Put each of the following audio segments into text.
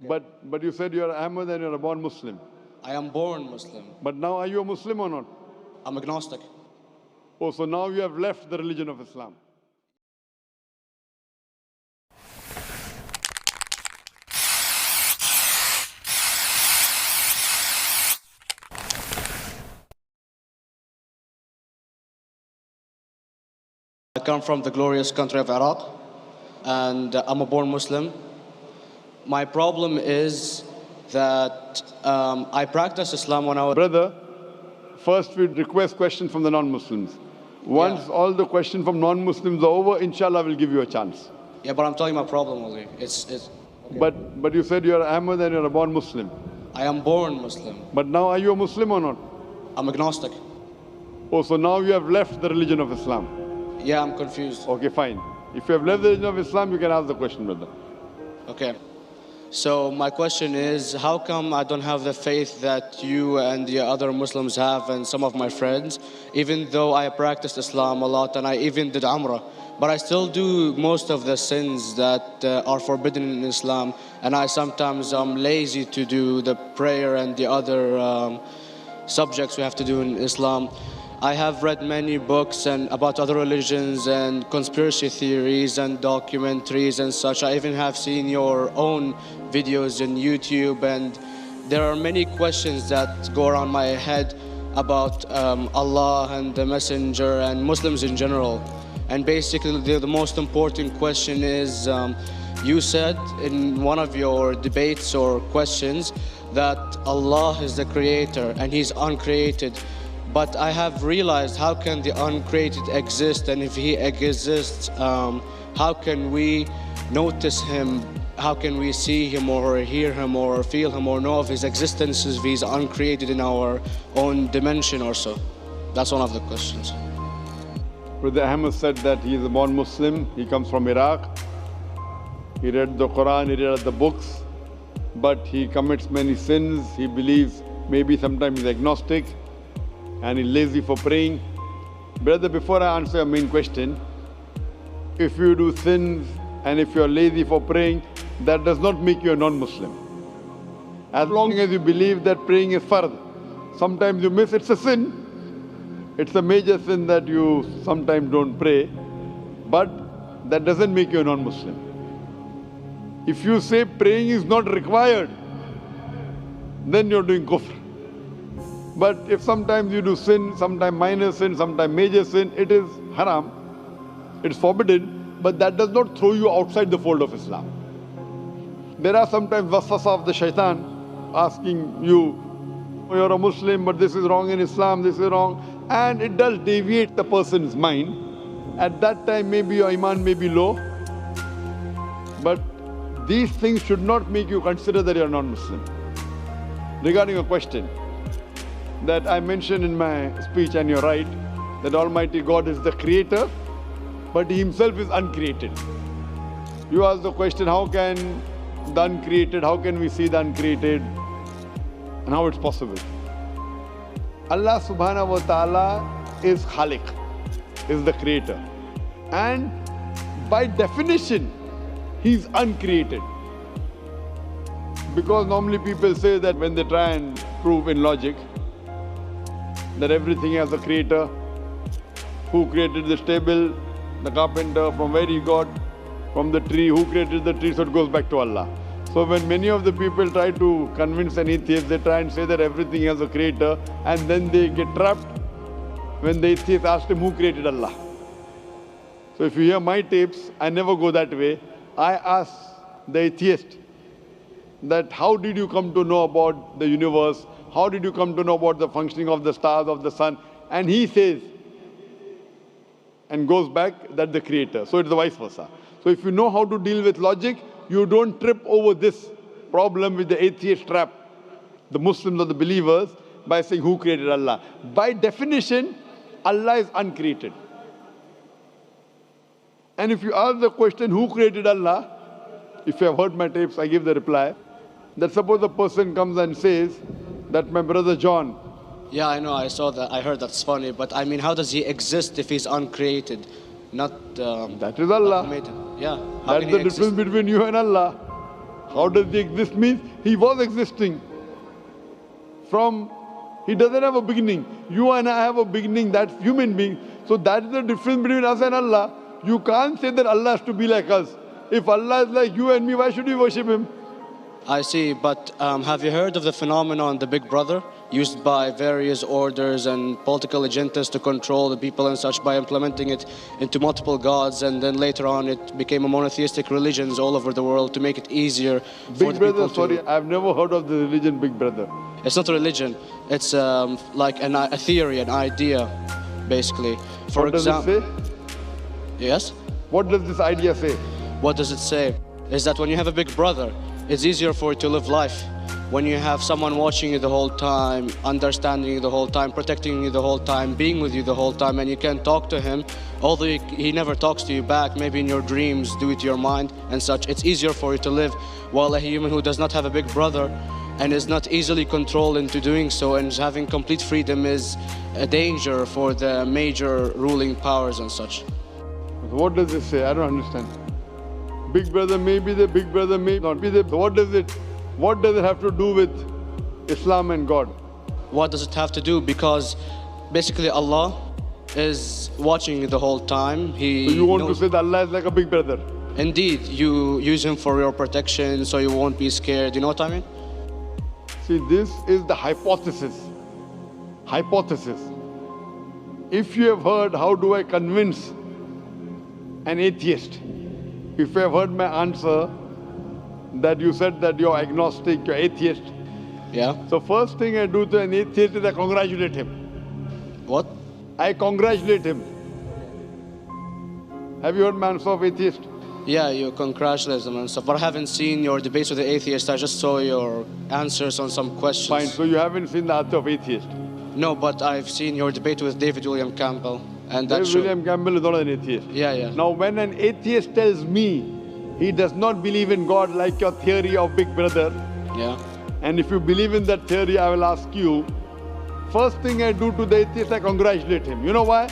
But you said you're Ahmad and you're a born Muslim. I am born Muslim. But now are you a Muslim or not? I'm agnostic. Oh, so now you have left the religion of Islam. I come from the glorious country of Iraq, and I'm a born Muslim. My problem is that I practiced Islam when I was... Brother, first we'd request questions from the non-Muslims. Once all the questions from non-Muslims are over, inshallah, we'll give you a chance. Yeah, but I'm telling you my problem only. Okay. But you said you're Ahmad and you're a born Muslim. I am born Muslim. But now are you a Muslim or not? I'm agnostic. Oh, so now you have left the religion of Islam. Yeah, I'm confused. Okay, fine. If you have left the religion of Islam, you can ask the question, brother. Okay. So my question is, how come I don't have the faith that you and the other Muslims have and some of my friends, even though I practiced Islam a lot and I even did Umrah, but I still do most of the sins that are forbidden in Islam, and I sometimes am lazy to do the prayer and the other subjects we have to do in Islam. I have read many books and about other religions and conspiracy theories and documentaries and such. I even have seen your own videos on YouTube, and there are many questions that go around my head about Allah and the Messenger and Muslims in general. And basically the most important question is, you said in one of your debates or questions that Allah is the creator and He's uncreated. But I have realized, how can the uncreated exist? And if He exists, how can we notice Him? How can we see Him or hear Him or feel Him or know of His existence if He's uncreated in our own dimension or so? That's one of the questions. Brother Ahmad said that he is a born Muslim. He comes from Iraq. He read the Quran, he read the books, but he commits many sins. He believes maybe sometimes he's agnostic and he's lazy for praying. Brother, before I answer your main question, if you do sins and if you're lazy for praying, that does not make you a non-Muslim. As long as you believe that praying is fard, sometimes you miss, it's a sin. It's a major sin that you sometimes don't pray, but that doesn't make you a non-Muslim. If you say praying is not required, then you're doing kufr. But if sometimes you do sin, sometimes minor sin, sometimes major sin, it is haram, it's forbidden, but that does not throw you outside the fold of Islam. There are sometimes waswasa of the shaitan asking you, you're a Muslim, but this is wrong in Islam, this is wrong. And it does deviate the person's mind. At that time, maybe your iman may be low. But these things should not make you consider that you're non-Muslim. Regarding a question that I mentioned in my speech, and you're right, that Almighty God is the creator, but He Himself is uncreated. You ask the question, how can the uncreated, how can we see the uncreated, and how it's possible? Allah subhanahu wa ta'ala is Khaliq, is the creator. And by definition, He's uncreated. Because normally people say that when they try and prove in logic that everything has a creator, who created this table, the carpenter, from where he got, from the tree, who created the tree, so it goes back to Allah. So when many of the people try to convince an atheist, they try and say that everything has a creator, and then they get trapped when the atheist asks him who created Allah. So if you hear my tapes, I never go that way. I ask the atheist that how did you come to know about the universe? How did you come to know about the functioning of the stars, of the sun? And he says, and goes back, that the creator. So it's the vice versa. So if you know how to deal with logic, you don't trip over this problem with the atheist trap, the Muslims or the believers, by saying who created Allah. By definition, Allah is uncreated. And if you ask the question, who created Allah? If you have heard my tapes, I give the reply. That suppose a person comes and says that my brother John. Yeah, I know, I saw that, I heard that's funny, but I mean, how does he exist if he's uncreated? Not that is Allah. Yeah. That's the difference between you and Allah. How does he exist? Means he was existing. He doesn't have a beginning. You and I have a beginning, that's human being. So that is the difference between us and Allah. You can't say that Allah has to be like us. If Allah is like you and me, why should we worship Him? I see, but have you heard of the phenomenon, the Big Brother, used by various orders and political agendas to control the people and such by implementing it into multiple gods, and then later on it became a monotheistic religions all over the world to make it easier for Big the Brother, people to... sorry, I've never heard of the religion Big Brother. It's not a religion, it's like a theory, an idea, basically. For What does it say? Yes? What does this idea say? What does it say? Is that when you have a big brother, it's easier for you to live life. When you have someone watching you the whole time, understanding you the whole time, protecting you the whole time, being with you the whole time, and you can talk to him, although he never talks to you back, maybe in your dreams, due to your mind and such, it's easier for you to live. While a human who does not have a big brother and is not easily controlled into doing so and is having complete freedom is a danger for the major ruling powers and such. What does it say? I don't understand. Big Brother may be there, Big Brother may not be there. So what does it have to do with Islam and God? What does it have to do? Because basically Allah is watching you the whole time. So you want to say that Allah is like a Big Brother? Indeed, you use him for your protection so you won't be scared. You know what I mean? See, this is the hypothesis. Hypothesis. If you have heard, how do I convince an atheist? If you have heard my answer, that you said that you're agnostic, you're atheist. Yeah. So first thing I do to an atheist is I congratulate him. What? I congratulate him. Have you heard my answer of atheist? Yeah, you congratulate them and stuff. But I haven't seen your debates with the atheist. I just saw your answers on some questions. Fine, so you haven't seen the answer of atheist? No, but I've seen your debate with David William Campbell. And that David William Campbell is not an atheist. Yeah. Now when an atheist tells me he does not believe in God like your theory of Big Brother, yeah. And if you believe in that theory, I will ask you, first thing I do to the atheist, I congratulate him. You know why?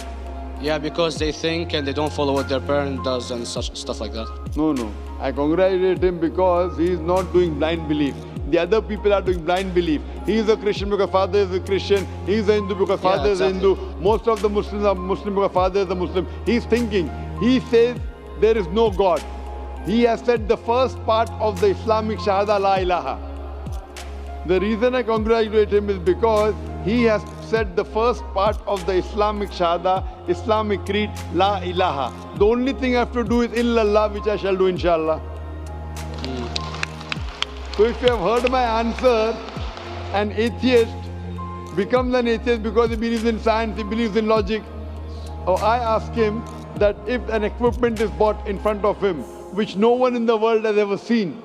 Yeah, because they think and they don't follow what their parent does and such stuff like that. No. I congratulate him because he is not doing blind belief. The other people are doing blind belief. He is a Christian because father is a Christian. He is a Hindu because father is a Hindu. Most of the Muslims are Muslim because father is a Muslim. He is thinking. He says there is no God. He has said the first part of the Islamic Shahada, La ilaha. The reason I congratulate him is because he has said the first part of the Islamic Shahada, Islamic Creed, La ilaha. The only thing I have to do is illallah, which I shall do inshallah. So if you have heard my answer, an atheist becomes an atheist because he believes in science, he believes in logic. Or I ask him that if an equipment is bought in front of him, which no one in the world has ever seen,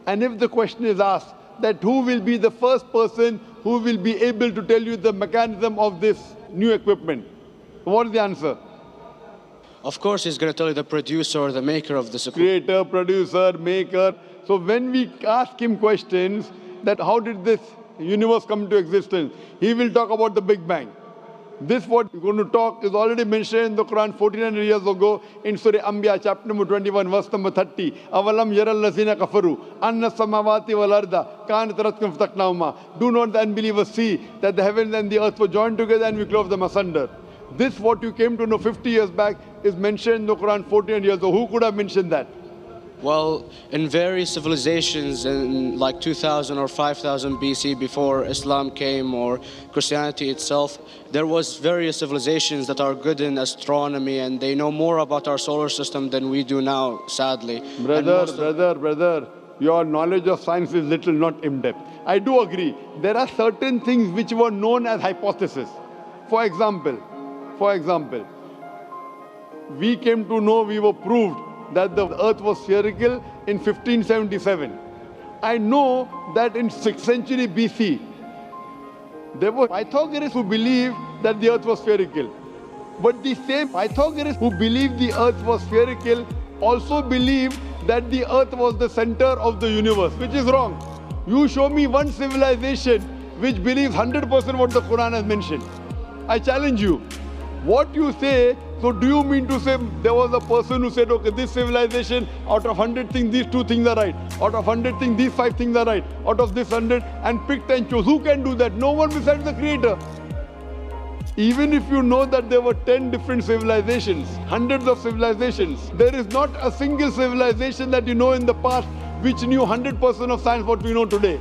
and if the question is asked that who will be the first person who will be able to tell you the mechanism of this new equipment, what is the answer? Of course, he's going to tell you the producer or the maker of this equipment. Creator, producer, maker. So when we ask him questions that how did this universe come into existence, he will talk about the Big Bang. This what we're going to talk is already mentioned in the Quran 1400 years ago in Surah Anbiya chapter number 21 verse number 30. Avalam yaral lazina kafaru anna samawati wal arda kanat ratkum fataqnahuma. Do not the unbelievers see that the heavens and the earth were joined together and we clove them asunder. This what you came to know 50 years back is mentioned in the Quran 1400 years ago. Who could have mentioned that? Well, in various civilizations in like 2000 or 5000 BC before Islam came or Christianity itself, there was various civilizations that are good in astronomy and they know more about our solar system than we do now, sadly. Brother, your knowledge of science is little, not in-depth. I do agree. There are certain things which were known as hypotheses. For example, we came to know, we were proved that the earth was spherical in 1577. I know that in 6th century BC, there were Pythagoreans who believed that the earth was spherical. But the same Pythagoreans who believed the earth was spherical also believed that the earth was the center of the universe, which is wrong. You show me one civilization which believes 100% what the Quran has mentioned. I challenge you. What you say So do you mean to say there was a person who said, okay, this civilization, out of 100 things, these 2 things are right. Out of 100 things, these 5 things are right. Out of this 100, and picked and chose. Who can do that? No one besides the Creator. Even if you know that there were 10 different civilizations, hundreds of civilizations, there is not a single civilization that you know in the past which knew 100% of science what we know today.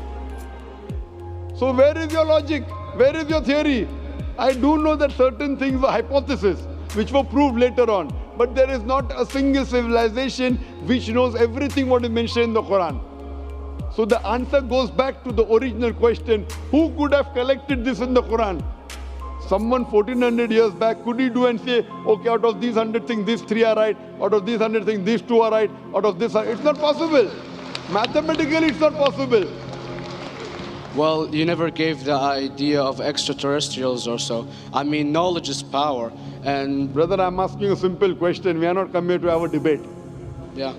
So where is your logic? Where is your theory? I do know that certain things were hypotheses, which were proved later on. But there is not a single civilization which knows everything what is mentioned in the Quran. So the answer goes back to the original question, who could have collected this in the Quran? Someone 1400 years back, could he do and say, okay, out of these 100 things, these 3 are right. Out of these 100 things, these 2 are right. Out of this, it's not possible. Mathematically, it's not possible. Well, you never gave the idea of extraterrestrials or so. I mean, knowledge is power. And brother, I'm asking a simple question. We are not come here to have a debate. Yeah.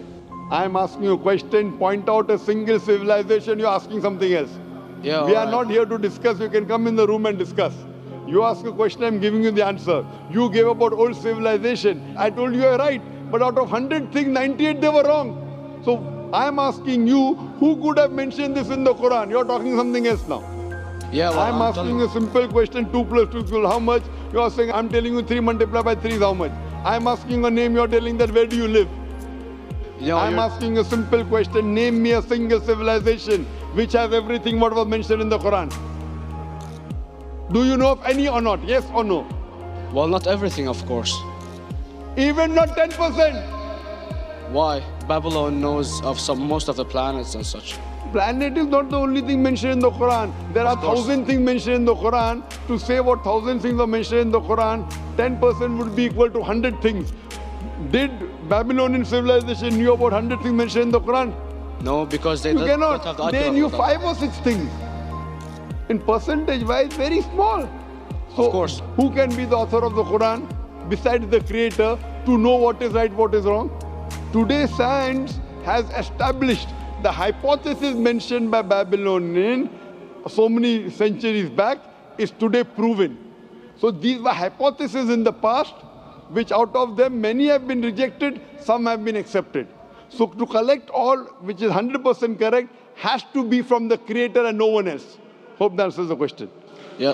I'm asking you a question. Point out a single civilization. You're asking something else. Yeah. We are not here to discuss. You can come in the room and discuss. You ask a question, I'm giving you the answer. You gave about old civilization. I told you you're right. But out of 100 things, 98 they were wrong. So I'm asking you, who could have mentioned this in the Quran? You're talking something else now. Yeah, well, I'm asking a simple question, 2 plus 2 equals how much? You're saying, I'm telling you 3 multiplied by 3 is how much? I'm asking a name, you're telling that where do you live? I'm asking a simple question, name me a single civilization which has everything what was mentioned in the Quran. Do you know of any or not? Yes or no? Well, not everything, of course. Even not 10%. Why? Babylon knows of most of the planets and such. Planet is not the only thing mentioned in the Quran. There are 1,000 things mentioned in the Quran. To say what 1,000 things are mentioned in the Quran, 10% would be equal to 100 things. Did Babylonian civilization knew about 100 things mentioned in the Quran? No, because they don't have the They knew 5 or 6 things. In percentage wise, very small. So, of course. Who can be the author of the Quran besides the Creator to know what is right, what is wrong? Today, science has established the hypothesis mentioned by Babylonian so many centuries back is today proven. So these were hypotheses in the past, which out of them many have been rejected, some have been accepted. So to collect all which is 100% correct has to be from the Creator and no one else. Hope that answers the question. Yeah.